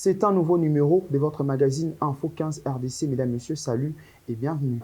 C'est un nouveau numéro de votre magazine Info 15 RDC. Mesdames, Messieurs, salut et bienvenue.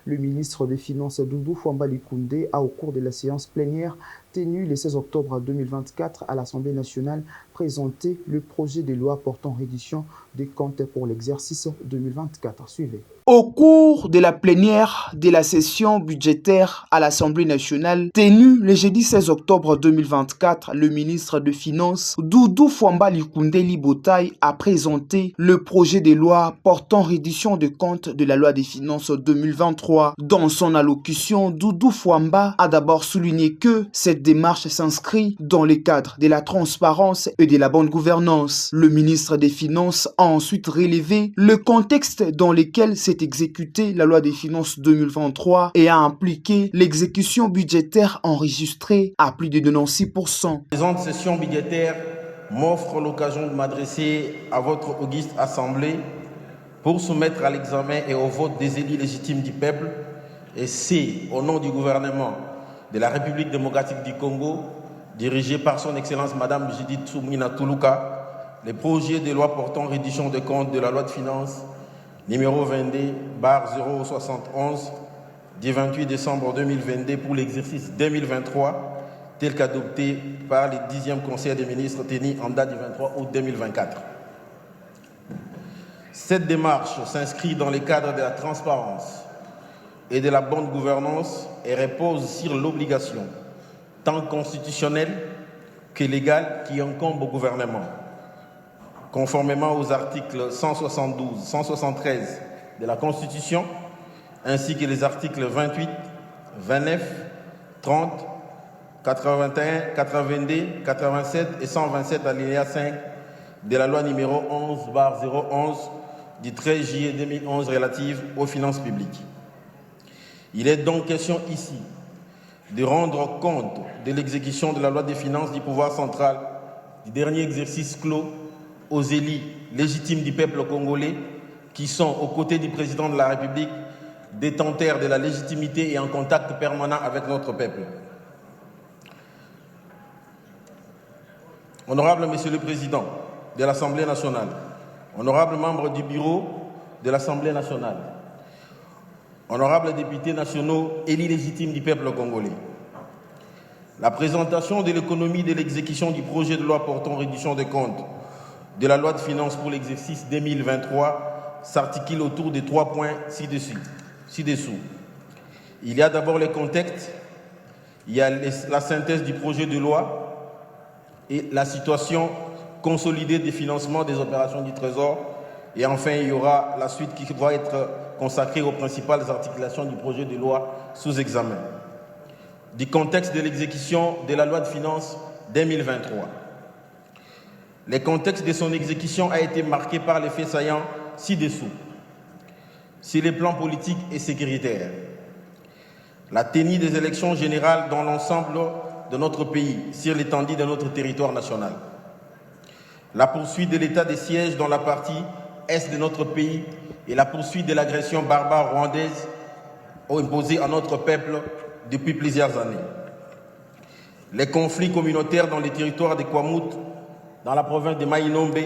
Le ministre des Finances Doudou Fouambali Koundé a, au cours de la séance plénière tenue le 16 octobre 2024 à l'Assemblée nationale, présenté le projet de loi portant reddition des comptes pour l'exercice 2024. Suivez. Au cours de la plénière de la session budgétaire à l'Assemblée nationale, tenue le jeudi 16 octobre 2024, le ministre des Finances, Doudou Fouambali Koundé Libotaï, a présenté le projet de loi portant reddition des comptes de la loi des finances 2023. Dans son allocution, Doudou Fouamba a d'abord souligné que cette démarche s'inscrit dans le cadre de la transparence et de la bonne gouvernance. Le ministre des Finances a ensuite relevé le contexte dans lequel s'est exécutée la loi des finances 2023 et a impliqué l'exécution budgétaire enregistrée à plus de 96%. La présente session budgétaire m'offre l'occasion de m'adresser à votre auguste assemblée pour soumettre à l'examen et au vote des élus légitimes du peuple, et c'est au nom du gouvernement de la République démocratique du Congo, dirigé par son Excellence Madame Judith Suminwa Tuluka, les projets de loi portant reddition de comptes de la loi de finances numéro 22/071 du 28 décembre 2022 pour l'exercice 2023, tel qu'adopté par le 10e Conseil des ministres tenu en date du 23 août 2024. Cette démarche s'inscrit dans le cadre de la transparence et de la bonne gouvernance et repose sur l'obligation, tant constitutionnelle que légale, qui incombe au gouvernement, conformément aux articles 172, 173 de la Constitution, ainsi que les articles 28, 29, 30, 81, 82, 87 et 127 alinéa 5 de la loi numéro 11/011 du 13 juillet 2011 relative aux finances publiques. Il est donc question ici de rendre compte de l'exécution de la loi des finances du pouvoir central du dernier exercice clos aux élus légitimes du peuple congolais qui sont aux côtés du président de la République, détenteurs de la légitimité et en contact permanent avec notre peuple. Honorable Monsieur le Président de l'Assemblée nationale, honorables membres du bureau de l'Assemblée nationale, honorables députés nationaux élus légitimes du peuple congolais, la présentation de l'économie de l'exécution du projet de loi portant reddition des comptes de la loi de finances pour l'exercice 2023 s'articule autour de 3 points ci-dessous. Il y a d'abord le contexte, il y a la synthèse du projet de loi et la situation consolidée des financements des opérations du Trésor. Et enfin, il y aura la suite qui va être consacrée aux principales articulations du projet de loi sous examen. Du contexte de l'exécution de la loi de finances 2023. Le contexte de son exécution a été marqué par les faits saillants ci-dessous. Sur les plans politiques et sécuritaires, la tenue des élections générales dans l'ensemble de notre pays, sur l'étendue de notre territoire national. La poursuite de l'état de siège dans la partie est de notre pays et la poursuite de l'agression barbare rwandaise imposée à notre peuple depuis plusieurs années. Les conflits communautaires dans les territoires de Kwamut, dans la province de Maïnombe,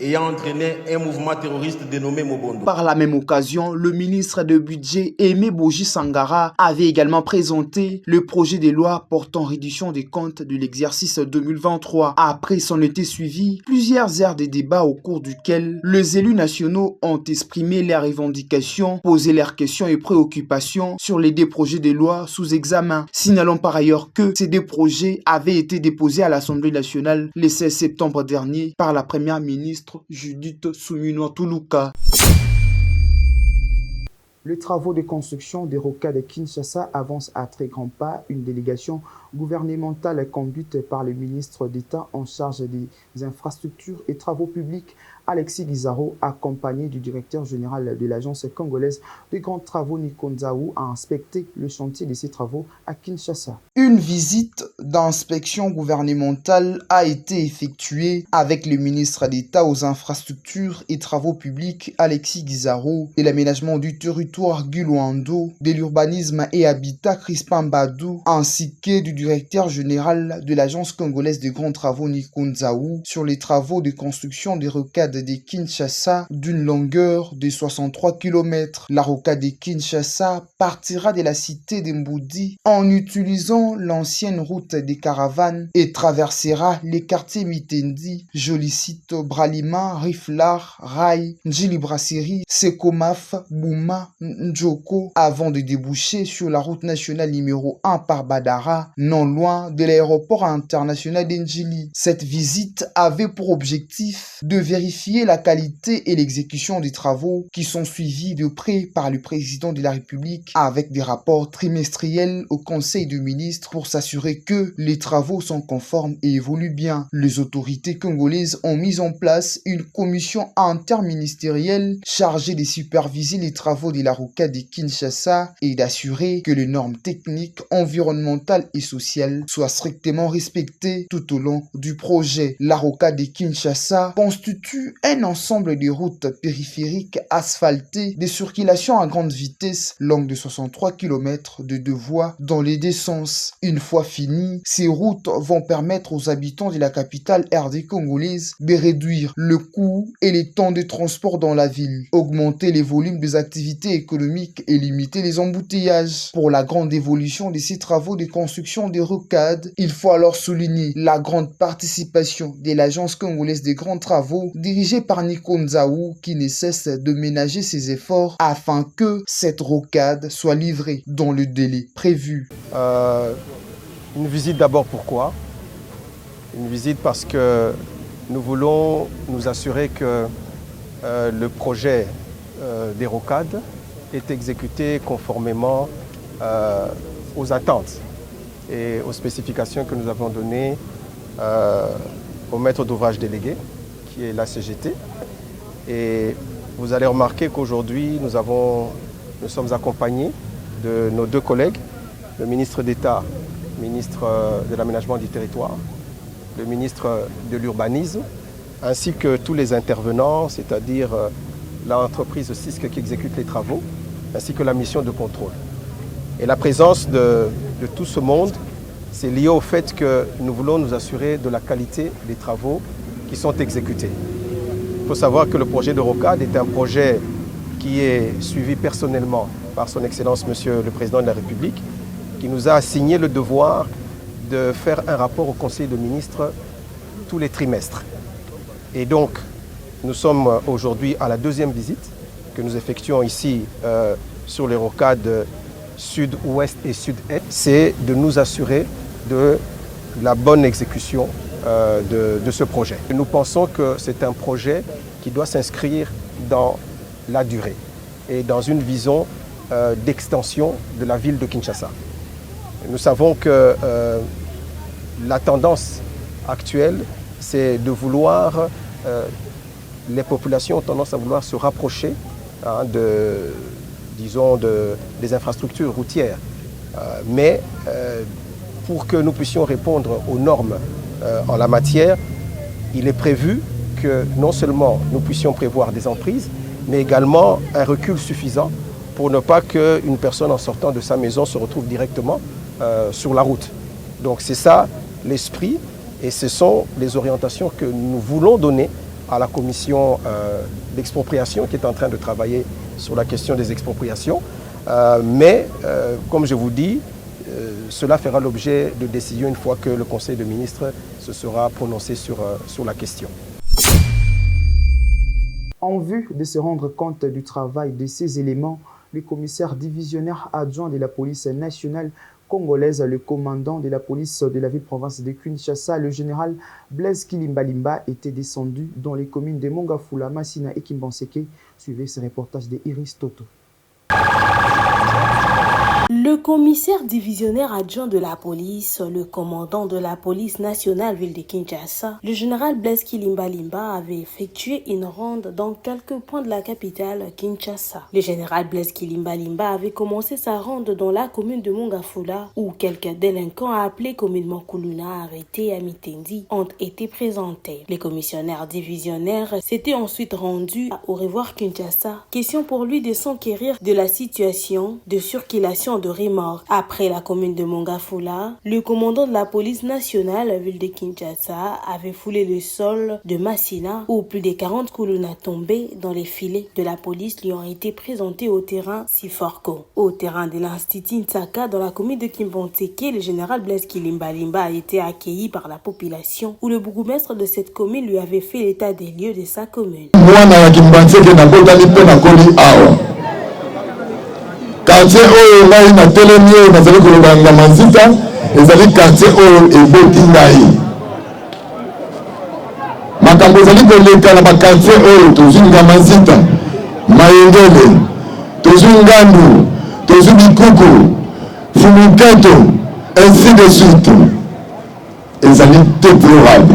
ayant entraîné un mouvement terroriste dénommé Mobondo. Par la même occasion, le ministre de Budget Aimé Boji Sangara avait également présenté le projet de loi portant reddition des comptes de l'exercice 2023. Après s'en étaient suivis plusieurs heures de débats au cours duquel les élus nationaux ont exprimé leurs revendications, posé leurs questions et préoccupations sur les deux projets de loi sous examen. Signalons par ailleurs que ces deux projets avaient été déposés à l'Assemblée nationale le 16 septembre dernier par la première ministre Judith Suminwa Tuluka. Les travaux de construction des rocades de Kinshasa avancent à très grands pas. Une délégation gouvernementale conduite par le ministre d'État en charge des infrastructures et travaux publics, Alexis Guizaro, accompagné du directeur général de l'agence congolaise de grands travaux Nikonzaou, a inspecté le chantier de ces travaux à Kinshasa. Une visite d'inspection gouvernementale a été effectuée avec le ministre d'État aux infrastructures et travaux publics, Alexis Guizaro, et l'aménagement du territoire Gulwando, de l'urbanisme et habitat Crispin Badou, ainsi que du directeur général de l'Agence congolaise des grands travaux Nikunzaou sur les travaux de construction des rocades de Kinshasa d'une longueur de 63 km. La rocade de Kinshasa partira de la cité de Mboudi en utilisant l'ancienne route des caravanes et traversera les quartiers Mitendi, Jolicito, Bralima, Riflar, Rai, Njili-Brasserie, Sekomaf, Bouma, Ndjoko, avant de déboucher sur la route nationale numéro 1 par Badara, non loin de l'aéroport international d'Njili. Cette visite avait pour objectif de vérifier la qualité et l'exécution des travaux qui sont suivis de près par le président de la République avec des rapports trimestriels au Conseil des ministres pour s'assurer que les travaux sont conformes et évoluent bien. Les autorités congolaises ont mis en place une commission interministérielle chargée de superviser les travaux de la rocade de Kinshasa et d'assurer que les normes techniques, environnementales et sociales soient strictement respectées tout au long du projet. La rocade de Kinshasa constitue un ensemble de routes périphériques asphaltées de circulation à grande vitesse longue de 63 km de deux voies dans les deux sens. Une fois finies, ces routes vont permettre aux habitants de la capitale RD congolaise de réduire le coût et les temps de transport dans la ville, augmenter les volumes des activités économiques et limiter les embouteillages. Pour la grande évolution de ces travaux de construction des rocades, il faut alors souligner la grande participation de l'Agence congolaise des grands travaux dirigée par Nikunzaou qui ne cesse de ménager ses efforts afin que cette rocade soit livrée dans le délai prévu. Une visite d'abord pourquoi? Une visite parce que nous voulons nous assurer que le projet des rocades est exécuté conformément aux attentes et aux spécifications que nous avons données au maître d'ouvrage délégué, qui est la CGT. Et vous allez remarquer qu'aujourd'hui, nous sommes accompagnés de nos deux collègues, le ministre d'État, ministre de l'Aménagement du Territoire, le ministre de l'Urbanisme, ainsi que tous les intervenants, c'est-à-dire l'entreprise CISC qui exécute les travaux, ainsi que la mission de contrôle. Et la présence de tout ce monde, c'est lié au fait que nous voulons nous assurer de la qualité des travaux qui sont exécutés. Il faut savoir que le projet de rocade est un projet qui est suivi personnellement par son Excellence Monsieur le Président de la République, qui nous a assigné le devoir de faire un rapport au Conseil des ministres tous les trimestres. Et donc, nous sommes aujourd'hui à la deuxième visite que nous effectuons ici sur les rocades sud-ouest et sud-est. C'est de nous assurer de la bonne exécution de ce projet. Nous pensons que c'est un projet qui doit s'inscrire dans la durée et dans une vision d'extension de la ville de Kinshasa. Nous savons que la tendance actuelle, c'est de vouloir, les populations ont tendance à vouloir se rapprocher des infrastructures routières. Mais pour que nous puissions répondre aux normes en la matière, il est prévu que non seulement nous puissions prévoir des emprises, mais également un recul suffisant pour ne pas qu'une personne en sortant de sa maison se retrouve directement sur la route. Donc c'est ça l'esprit et ce sont les orientations que nous voulons donner à la commission d'expropriation qui est en train de travailler sur la question des expropriations. Mais comme je vous dis, cela fera l'objet de décisions une fois que le Conseil des ministres se sera prononcé sur la question. En vue de se rendre compte du travail de ces éléments, le commissaire divisionnaire adjoint de la police nationale congolaise, le commandant de la police de la ville-province de Kinshasa, le général Blaise Kilimbalimba, était descendu dans les communes de Mongafula, Massina et Kimbanseke. Suivez ce reportage de Iris Toto. Le commissaire divisionnaire adjoint de la police, le commandant de la police nationale ville de Kinshasa, le général Blaise Kilimbalimba avait effectué une ronde dans quelques points de la capitale Kinshasa. Le général Blaise Kilimbalimba avait commencé sa ronde dans la commune de Mongafula où quelques délinquants appelés communément Kuluna arrêtés à Mitendi ont été présentés. Les commissionnaires divisionnaires s'étaient ensuite rendus au revoir Kinshasa. Question pour lui de s'enquérir de la situation de circulation de remords. Après la commune de Mongafula, le commandant de la police nationale, ville de Kinshasa, avait foulé le sol de Massina où plus de 40 colonnes tombées dans les filets de la police lui ont été présentées au terrain Siforko. Au terrain de l'Institut Ntsaka dans la commune de Kimbanteke, le général Blaise Kilimbalimba a été accueilli par la population où le bourgmestre de cette commune lui avait fait l'état des lieux de sa commune. Quartier oyo ngai na telemi oyo nazali kolobanga Manzita ezali quartier oyo eboti ngai makambo ezali koleka na bakartier oyo tozwi Manzita Mayengele tozwi Ngandu tozwi Bikuku Fumuketo ainsi de suite ezali déplorable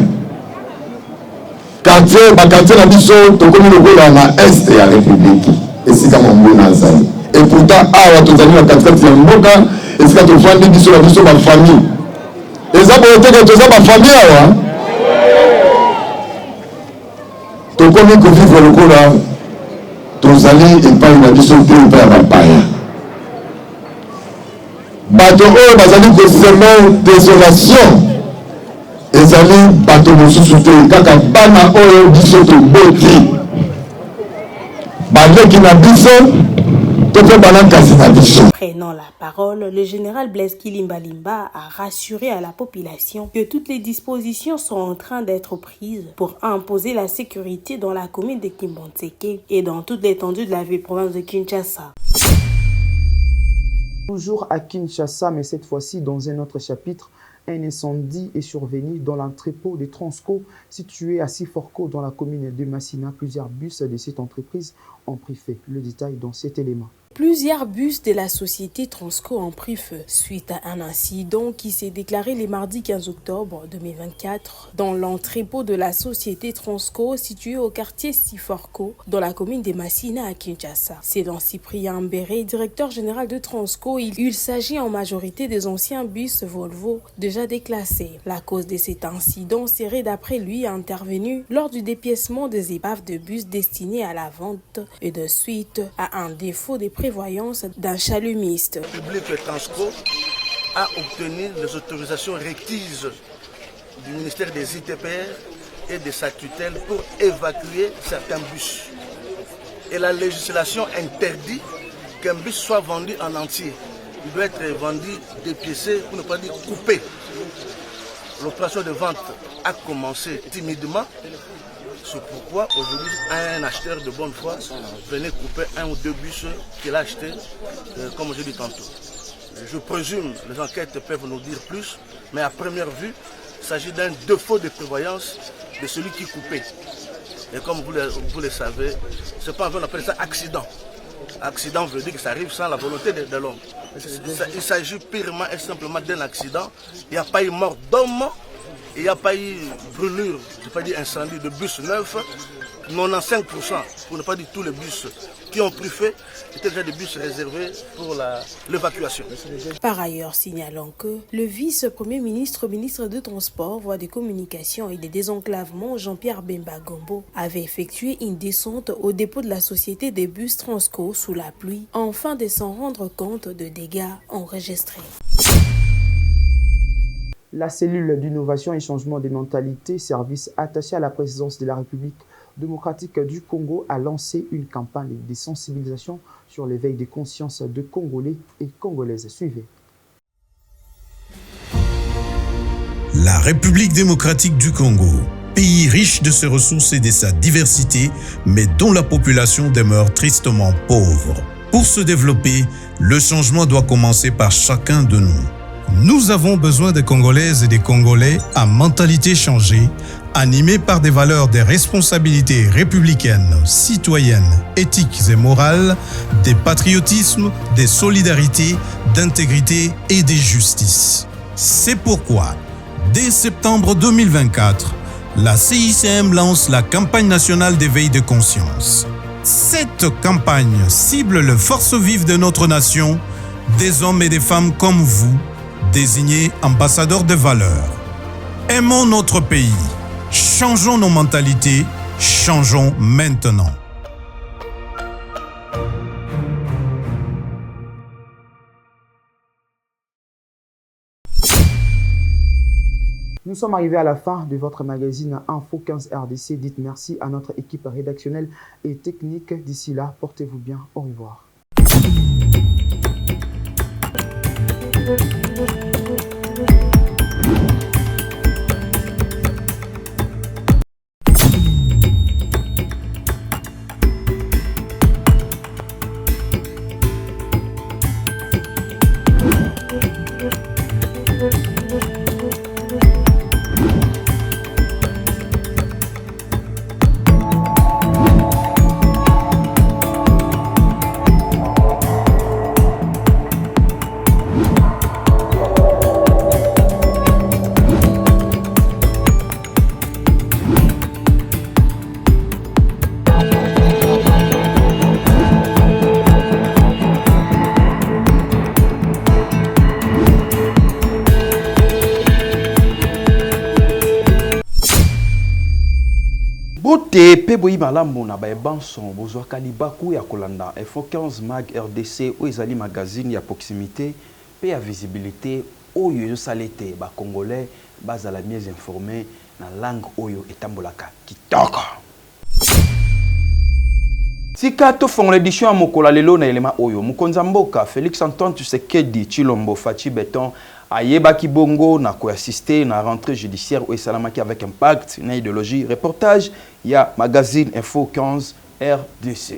bakartier na biso tokomi lokola na este ya république esika monguna azali. Et pourtant, awa tozali na katikati ya mboka esika tofandi biso na biso bafamille eza boyoteke toza bafamille awa tokomi kovivre lokola tozali epai na biso te epai ya bapaya bato oyo bazali koseme désolation ezali bato mosusu te kaka bana oyo biso toboti baleki na biso. Prenant la parole, le général Blaise Kilimbalimba a rassuré à la population que toutes les dispositions sont en train d'être prises pour imposer la sécurité dans la commune de Kimbanteke et dans toute l'étendue de la ville province de Kinshasa. Toujours à Kinshasa, mais cette fois-ci dans un autre chapitre, un incendie est survenu dans l'entrepôt de Transco situé à Siforko dans la commune de Massina. Plusieurs bus de cette entreprise ont pris feu. Le détail dans cet élément. Plusieurs bus de la société Transco ont pris feu suite à un incident qui s'est déclaré le mardi 15 octobre 2024 dans l'entrepôt de la société Transco situé au quartier Siforko dans la commune de Massina à Kinshasa. C'est dans Cyprien Mbéré, directeur général de Transco. Il s'agit en majorité des anciens bus Volvo déjà déclassés. La cause de cet incident serait d'après lui intervenue lors du dépiècement des épaves de bus destinés à la vente et de suite à un défaut des prévoyance d'un chalumiste. Le public Transco a obtenu les autorisations requises du ministère des ITPR et de sa tutelle pour évacuer certains bus. Et la législation interdit qu'un bus soit vendu en entier. Il doit être vendu dépiécé, pour ne pas dire coupé. L'opération de vente a commencé timidement. C'est pourquoi aujourd'hui un acheteur de bonne foi venait couper un ou deux bus qu'il a achetés, comme je dis tantôt. Je présume, les enquêtes peuvent nous dire plus, mais à première vue, il s'agit d'un défaut de prévoyance de celui qui coupait. Et comme vous le savez, c'est pas on appelle ça accident. Accident veut dire que ça arrive sans la volonté de l'homme. Il s'agit purement et simplement d'un accident. Il n'y a pas eu mort d'homme. Il n'y a pas eu brûlure, je ne vais pas dire incendie de bus neufs. 95%, pour ne pas dire tous les bus qui ont pris feu, étaient déjà des bus réservés pour l'évacuation. Par ailleurs, signalons que le vice-premier ministre de Transport, Voies de Communication et de Désenclavement, Jean-Pierre Bemba Gombo, avait effectué une descente au dépôt de la société des bus Transco sous la pluie, afin de s'en rendre compte de dégâts enregistrés. La cellule d'innovation et changement des mentalités, service attaché à la présidence de la République démocratique du Congo, a lancé une campagne de sensibilisation sur l'éveil des consciences de Congolais et Congolaises. Suivez. La République démocratique du Congo, pays riche de ses ressources et de sa diversité, mais dont la population demeure tristement pauvre. Pour se développer, le changement doit commencer par chacun de nous. Nous avons besoin des Congolaises et des Congolais à mentalité changée, animés par des valeurs de responsabilité républicaine, citoyenne, éthiques et morales, des patriotismes, des solidarités, d'intégrité et de justice. C'est pourquoi, dès septembre 2024, la CICM lance la campagne nationale d'éveil de conscience. Cette campagne cible les forces vives de notre nation, des hommes et des femmes comme vous, désignés ambassadeurs de valeurs. Aimons notre pays, changeons nos mentalités, changeons maintenant. Nous sommes arrivés à la fin de votre magazine Info 15 RDC. Dites merci à notre équipe rédactionnelle et technique. D'ici là, portez-vous bien. Au revoir. Bote pe boyi malamu na baebanson bozwa kalibaku ya kolanda Info 15 Mag RDC o ezali magazine ya proximité pe ya visibilité oyo ezosalete ba congolais bazala mieux informés na langue oyo etambolaka kitoko. Tika tofongola édition ya mokola lelo na elema oyo mokonza mboka Félix Antoine Tshisekedi Tshilombo Fachi Beton ayebaki bongo na koassister na rentrée judiciaire ou esalamaki avec impact na idéologie. Reportage ya magazine Info 15 RDC.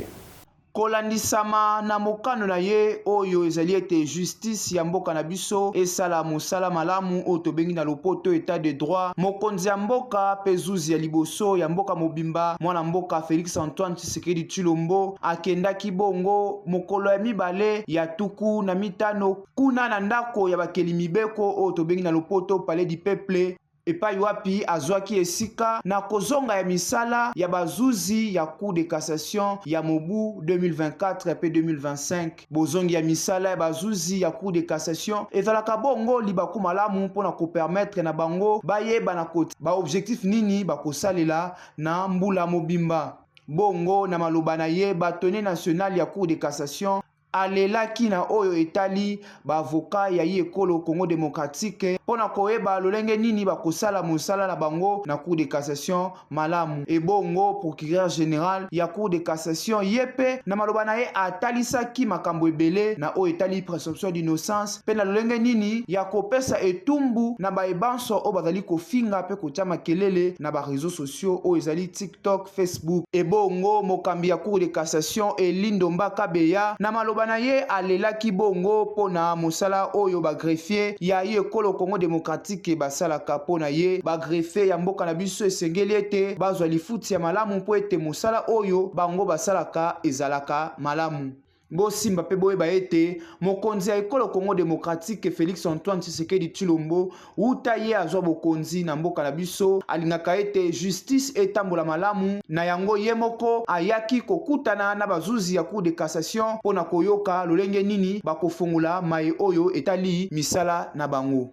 Kolandisama na mokano na ye oyo ezali ete justice ya mboka na biso esala mosala malamu oyo tobengi na lopoto état de droit. Mokonzi ya mboka pezuzi ya liboso ya mboka mobimba mwana mboka Félix Antoine Tshisekedi Tshilombo akendaki bongo mokolo ya mibale ya tuku na mitano kuna na ndako ya bakeli mibeko oyo tobengi na lopoto Palais du Peuple epai wapi azwaki esika na kozonga ya misala ya bazuzi ya Cour de cassation ya mobu 2024 pe 2025. Bozongi ya misala ya bazuzi ya Cour de cassation ezalaka bongo libaku malamu mpona kopermettre na bango bayeba na koti ba objectif nini bakosalela na mbula mobimba. Bongo na maloba na ye batone national ya Cour de cassation alelaki na oyo etali ba avocat ya ekolo Congo démocratique pona koyeba lolenge nini bakosala mosala na bango na Cour de cassation malamu. Ebongo procureur général ya Cour de cassation yepe na maloba na ye atalisaki makambo ebele na oyo etali présomption d'innocence pe na lolenge nini ya kopesa etumbu na baebanso oyo bazali kofinga pe kotia makelele na ba réseaux sociaux oyo ezali TikTok, Facebook. Ebongo mokambi ya Cour de cassation Elindo Mbakabeya na maloba na ye alelaki bongo pona mosala oyo ba greffier ya ekolo Congo démocratique basalaka pona ye ba greffier ya mboka na biso esengeli ete bazwa lifuti ya malamu po ete mosala oyo bango basalaka ezalaka malamu. Bosimba pe boyeba ete mokonzi ya ekolo Congo démocratique Félix Antoine Tshisekedi Tshilombo uta ye azwa bokonzi na mboka na biso alingaka ete justice etambola malamu na yango ye moko ayaki kokutana na bazuzi ya Cour de cassation pona koyoka lolenge nini bakofongola mai oyo etali misala na bango.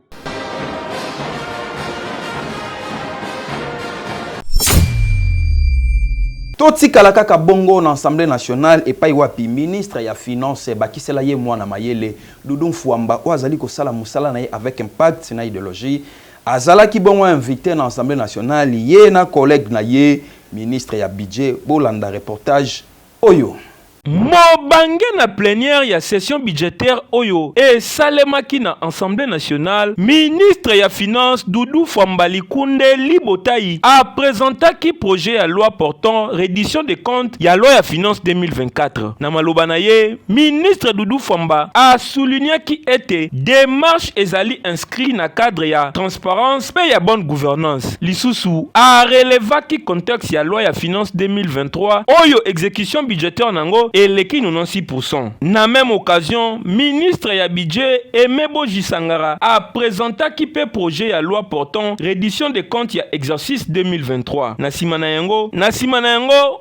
Totikala kaka bongo na Assemblée nationale epai wapi ministre ya finance bakisela ye mwana mayele Doudou Mfuamba oazali kosala musala na ye avec impact na idéologie azalaki bongo invité na Assemblée nationale ye na collègue na ye ministre ya budget bolanda reportage oyo. Mobange na plénière ya session budgétaire oyo et salemaki na Assemblée nationale, ministre ya finance Doudou Fwambali Kunde Libotaï a présenté qui projet à loi portant reddition des comptes ya loi ya finance 2024. Na maloba na ye, ministre Doudou Fwamba a souligné qui était démarche ezali inscrit na cadre ya transparence pe ya bonne gouvernance. Lisusu a relevé qui contexte ya loi ya finance 2023 oyo exécution budgétaire nango et l'équipe 96%. Na même occasion, ministre ya budget Emebo Jisangara a présenté qui peut projet à loi portant reddition des comptes ya exercice 2023. Na simana yango,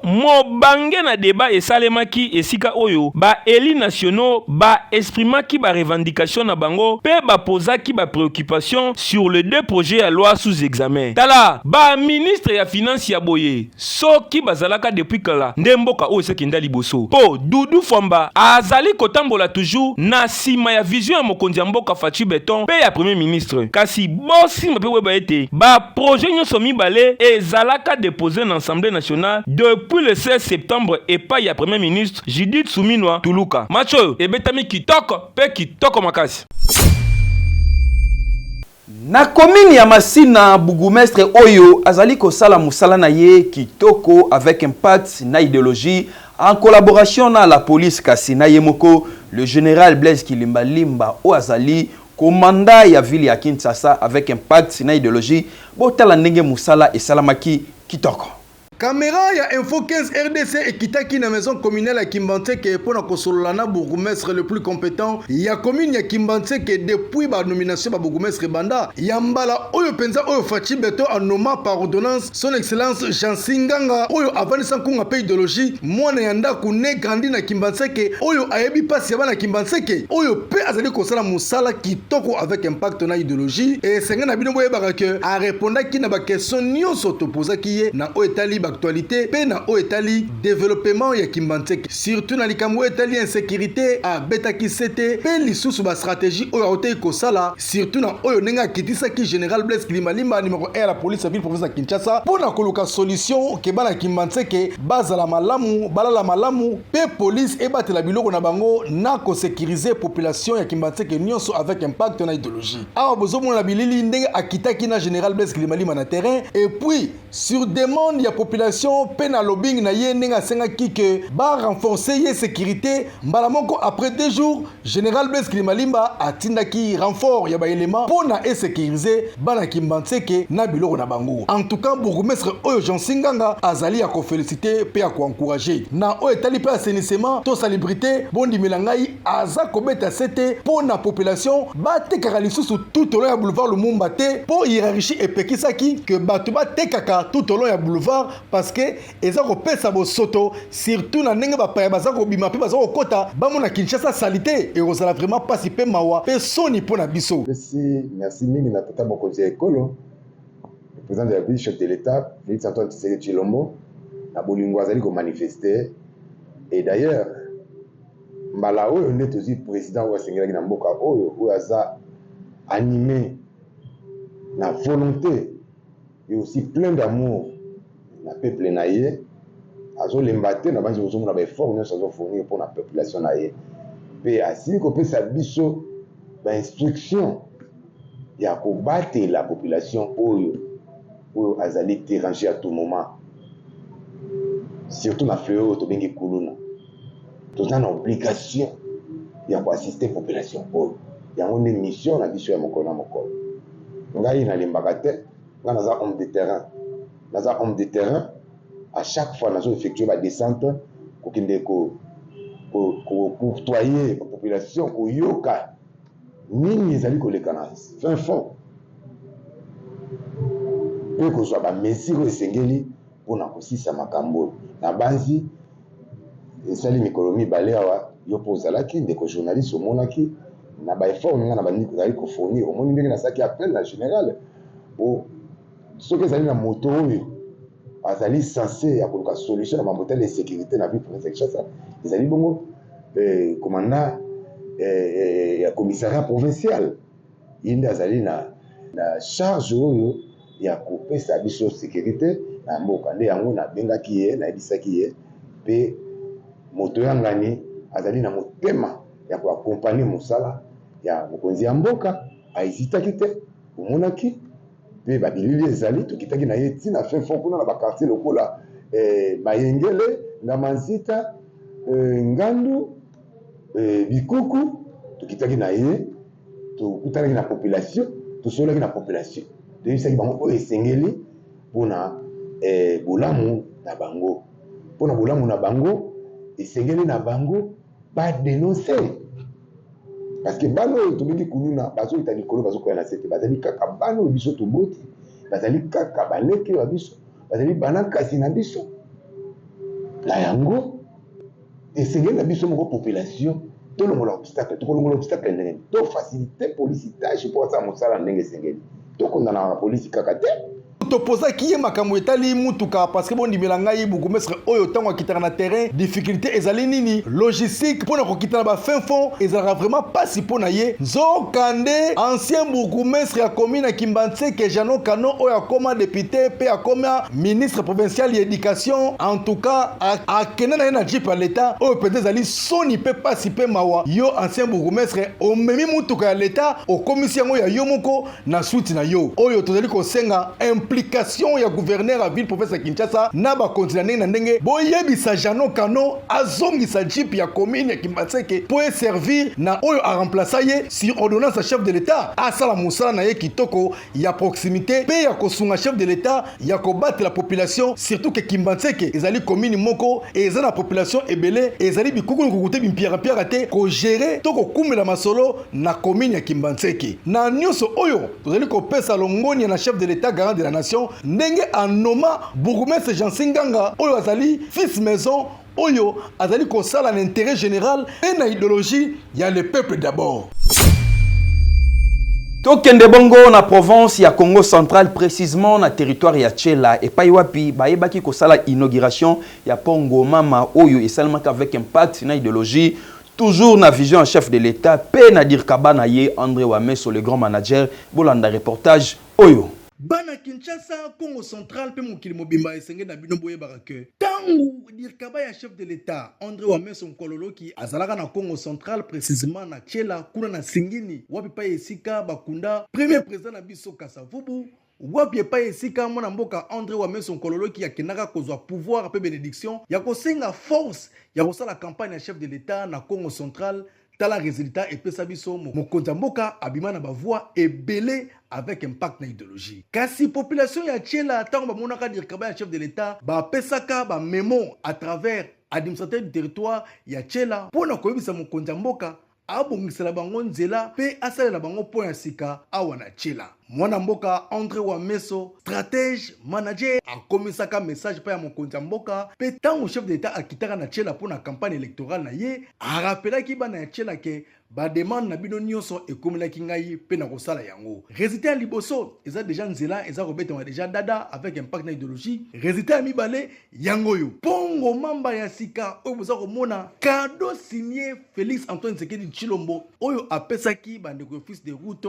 mobange na débat et salemaki esika oyo ba eli nationaux ba exprimaki ba revendication na bango pe ba posaki ba préoccupation sur les deux projets à loi sous examen. Tala ba ministre ya finance ya boye soki bazalaka depuis kala ndemboka o sekenda liboso. Po po Doudou Fwamba azali kotambola toujours na sima ya vision ya mokonzi ya mboka Faci Beton pe ya premier ministre. Kasi bosimba pe weba ete ba projet nyonso mibale ezalaka déposé na Assemblée nationale depuis le 16 septembre epai ya premier ministre Judith Suminwa Tuluka. Macho ebetami kitoko pe kitoko makasi. Na commune ya Masina, bourgmestre oyo azali kosala musala na ye kitoko avec impact na idéologie en collaboration na la police kasi na ye moko le général Blaise Kilimbalimba o azali commandant ya ville ya Kinshasa avec impact na idéologie botala ndenge musala esalamaki kitoko. Caméra ya Info 15 RDC ekitaki na maison communale ya Kimbantseke pour na kosolola na bourgmestre le plus compétent ya commune ya Kimbantseke depuis ba nomination ba bourgmestre banda ya mbala oyo penza oyo Faci Beton anoma par ordonnance son excellence Jean Singanga oyo avanisa nkunga pe idéologie mwana ya ndaku ne grandi na Kimbantseke oyo ayebi pasi ya bana Kimbantseke oyo pe azali kosala musala kitoko avec impact na idéologie et senga na bino boyebaka ke a répondaki na ba question nyonso topozaki ye na oyo etali actualité pe na o etali développement ya Kimbantseke surtout na likambo etali insécurité a betaki sete pe lisusu ba stratégie oyo otei kosala surtout na oyo nenga kitisaki général Blaise Kilimbalimba numéro 1 la police ville province de Kinshasa pour na koluka solution ke bana Kimbantseke bazala malamu balala malamu pe police e batela biloko na bango na ko sécuriser population ya Kimbantseke nyonso avec impact na idéologie awa bozomona na bilili ndenge akitaki na général Blaise Kilimbalimba na terrain et puis sur demande ya population pe na lobbying na ye ndenge asengaki ke ba renforcer ye sécurité mbala moko après 2 jours général Blaise Kilimbalimba atindaki renfort ya ba élément pour na sécuriser bana Kimbantseke na biloko na bango. En tout cas bourgmestre oyo Jean Singanga azali ya ko féliciter pe ya ko encourager na o etali pe assainissement to salubrité bondi melangai aza ko beta sete pour na population ba tekaka lisusu tout au long ya boulevard Lumumba te pour hiérarchie epekisaki que batu ba tekaka tout au long ya boulevard parce que eza ko pesa bo soto surtout na ndenge ba paya baza ko bima pe baza ko kota ba mona Kinshasa salité et ozala vraiment pasi pe mawa pe soni pona biso. Merci mingi na tata mokonzi ya ekolo le président de la République chef de l'État Félix Antoine Tshisekedi Tshilombo na bolingo azali ko manifester et d'ailleurs mbala oyo nde tozi président oyo asengelaki na mboka oyo aza animé na volonté et aussi plein d'amour na peuple na ye azolemba te na banzi ozomona ba effort nyonso azofournir pour la population na ye pe asili kopesa biso ba instruction ya kobattre la population oyo azali déranger à tout moment surtout na feu oyo tobengi kuluna toza na obligation ya koassister population oyo yango nde mission na biso ya mokolo na mokolo ngai nalembaka te ngai naza homme de terrain à chaque fois nazo effectuer ba descente kokende ko courtoyer la population koyoka nini ezali koleka na fin fond pe kozwa ba mesure oyo esengeli mpona kosisa makambo na banzi esali mikolo mibale awa yo mpo ozalaki ndeko journaliste omonaki na ba effort ninga na bandiko ezali kofournir omoni ndenge nasalaki appel na général po soki ezali na moto oyo azali censé ya koluka solution na mambo tele sécurité na ville province ya Kinshasa ezali bongo commandant ya commissariat provincial inde azali na charge oyo ya kopesa biso sécurité na mboka nde yango nabengaki ye nayebisaki ye mpe moto yangani azali na motema ya koakompagne mosala ya mokonzi ya mboka ahésitaki te omonaki mpe babilili ezali tokitaki na ye ntina fin fond kuna na bakartier lokola Mayengele Ngamanzita Ngandu Bikuku tokitaki na ye tokutanaki na population tosolaki na population toyebisaki bango oyo esengeli mpona bolamu na bango mpona bolamu na bango esengeli na bango badénonce parce que bano oyo tobengi kuluna bazoyita likolo bazokoya na sete bazali kaka bano oyo biso toboti bazali kaka baleki oyo biso bazali banakasi na biso na yango esengeli na biso moko population tolongola obstacle tokolongola obstacle ndenge to facilité police tâche mpo asala mosala ndenge esengeli tokondana na polisi kaka te topoza kiye makambo etali mutuka parce que bondimela ngai bourgmestre oyo tango akitaka na terrain difficulté ezali nini logistique pona kokitana ba fin fond ezalaka vraiment pasi pona ye nzokande ancien bourgmestre ya commune ya Kimbantseke Jano Kano oyo akoma député pe akoma ministre provincial ya éducation en tout cas akena na na jeep à l'état oyo peut-être ezali soni pe pasi pe mawa yo ancien bourgmestre omemi mutuka ya l'état au commission ya yo moko na suite na yo oyo tozali kosenga implication ya gouverneur à ville province ya Kinshasa na ba continent na ndenge boyebisa Jano Kano azongisa jeep ya commune ya Kimbantseke pour servir na oyo a remplacer ye sur ordonnance à chef de l'état asala musala na ye kitoko ya proximité pe ya kosunga chef de l'état ya kobattre la population surtout que Kimbantseke ezali commune moko ezana population ebele ezali bikuku kokute bimpiara te ko gérer to ko kumela masolo na commune ya Kimbantseke na nyonso oyo tozali kopesa longoni na chef de l'état garant de la nation ndenge anoma bourgmestre Jean Singanga oyo azali fils maison oyo azali kosala l'intérêt général et na idéologie ya le peuple d'abord. Tokende bongo na province ya Congo central précisément na territoire ya Tchela et Paiwapi bayebaki kosala inauguration ya Pongo Mama oyo esalemaka avec impact na idéologie toujours na vision en chef de l'état pe na dir kabana ye André Wameso le grand manager bolanda reportage oyo Bana Kinshasa, Congo central, pe mokili mobimba esenge na bino boye barake. Tangu dirkaba ya chef de l'état André Wameso Nkololo ki azalaka na Congo central précisément na Tchela kuna na Singini wapi pa esika bakunda premier président na biso Kasavubu wapi pa esika mwana mboka André Wameso Nkololo ki akenaka kozwa pouvoir pe bénédiction ya kosenga force ya kosala campagne ya chef de l'état na Congo central. Tala résultat et pesa biso mokonzi mboka abima na bavoix ebele avec impact na idéologie. Kasi population ya Tchela tango ba monaka dirkaba ya chef de l'état ba pesaka ba memo à travers administrateur du territoire ya Tchela pona koyebisa mokonzi mboka abongisela bango nzela pe asalela bango po ya sika awa na Tchela. Mwana mboka André Wameso stratège manager akomisaka message pa ya mokonzi mboka pe tango chef d'état akitaka na Tchela pour na campagne électorale na ye arapelaki bana ya Tchela ke ba demande na bino nyonso ekomelaki ngai pe na kosala yango. Résultat liboso eza déjà nzela eza kobeta déjà dada avec impact na idéologie. Résultat mibale yango yo Pongo Mamba ya sika oyo boza komona cadeau signé Félix Antoine Tshisekedi Tshilombo oyo apesaki bandeko fils de route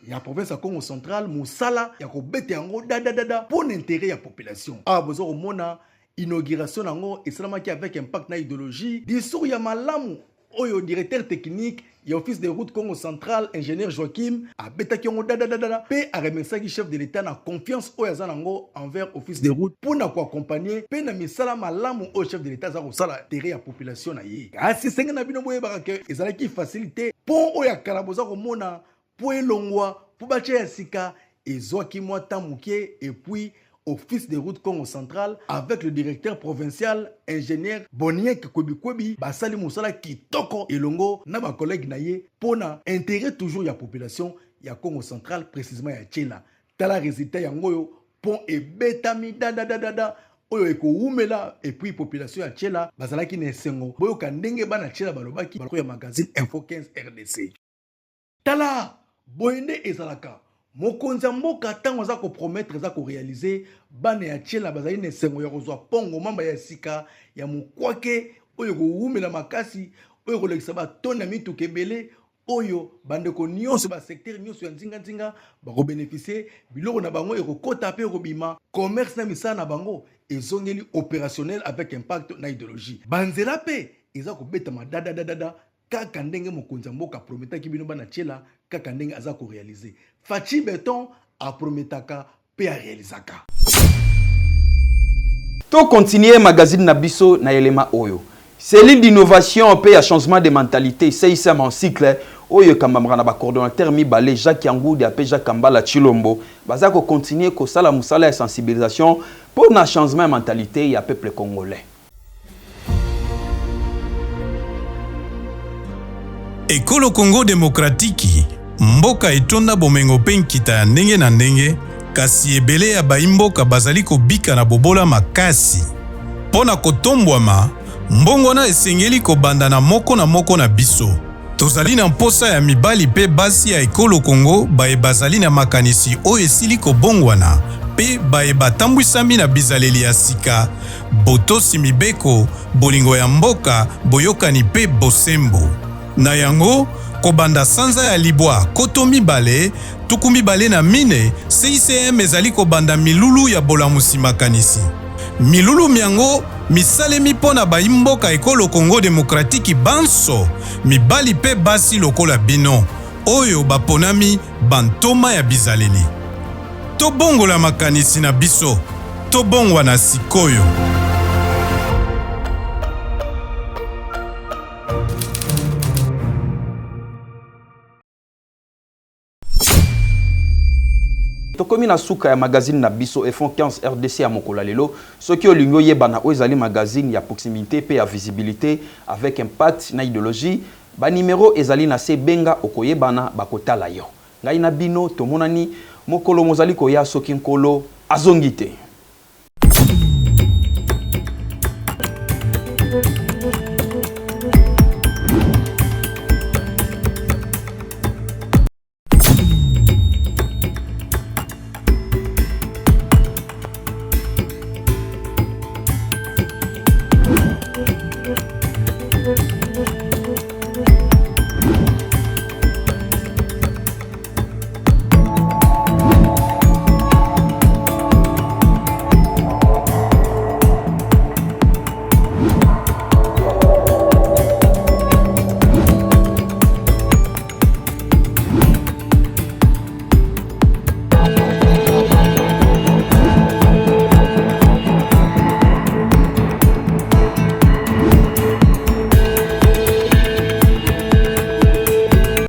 ya province ya Congo central musala ya kobeta yango dada pour l'intérêt ya population. Boza komona inauguration nango esalamaki avec impact na idéologie. Discours ya malamu oyo directeur technique ya office de route Congo central ingénieur Joachim abetaki yango dada pe a remerciaki chef de l'état na confiance oyo aza nango envers office de route pour na ko accompagner pe na misala malamu oyo chef de l'état za kosala terrain ya population na ye. Kasi senga na bino boye baraka ezalaki facilité pont oyo akala boza komona po elongwa po bache ya sika ezwaki mwa tamukie et puis office de route Congo central avec le directeur provincial ingénieur Bonien Kwebi basali musala kitoko elongo na ba collègue na ye pona intérêt toujours ya population ya Congo central précisément ya Tchela. Tala résultat yango yo pont ebetami dada oyo ekoumela et puis population ya Tchela bazalaki na esengo boyo kandenge bana Tchela balobaki baloko ya magazine Info 15 RDC. Tala boyende ezalaka mokonzi mboka tango za ko promettre za ko réaliser bana ya Tchela bazali na esengo ya kozwa Pongo Mamba ya sika ya mukwake oyo koumela makasi oyo kolekisa ba tona mituka ebele oyo bandeko nyonso ba secteur nyonso ya nzinga bako bénéficier biloko na bango ekokota pe kobima commerce na misala na bango ezongeli opérationnel avec impact na idéologie banzela pe eza ko beta dada kaka ndenge mokonzi mboka prometaki bino bana Tchela kaka ndenge aza ko réaliser Fachi Beton a prometaka pe a réalisaka. To continuer magazine na biso na elema oyo cellule d'innovation pe ya changement de mentalité CICM en cycle oyo kamamra na ba coordonnateur mibale Jacques Yangoudi pe Jacques Kambala Tshilombo baza ko continuer ko sala musala ya sensibilisation pour na changement de mentalité ya peuple congolais. Ekolo Congo démocratique mboka etonda bomengo pe nkita ya ndenge na ndenge kasi ebele ya baimboka bazali kobika na bobola makasi pona kotombwama mbongwana esengeli kobanda na moko na biso tozali na mposa ya mibali pe basi ya ekolo Congo bazali na makanisi oyo esili kobongwana pe bayeba tambwisami na bizaleli ya sika, botosi mibeko, bolingo ya mboka, boyokani pe bosembo. Na yango, kobanda sanza ya libwa koto mibale, tuku mibale na mine, CICM ezali kobanda milulu ya bolamusi makanisi. Milulu miango, misalemi pona baimboka ekolo Congo Demokratiki banso, mibali pe basi lokola bino, oyo baponami bantoma ya bizaleli. Tobongola makanisi na biso, tobongwa na sikoyo. Tokomi na suka ya magazine na biso F1 15 RDC ya mokola lelo soki olingo yebana ezali magazine ya proximité pe ya visibilité avec impact na idéologie ba numéro ezali na se benga okoyebana bakotala yo ngai na bino tomonani mokolo mozali koya soki nkolo azongite.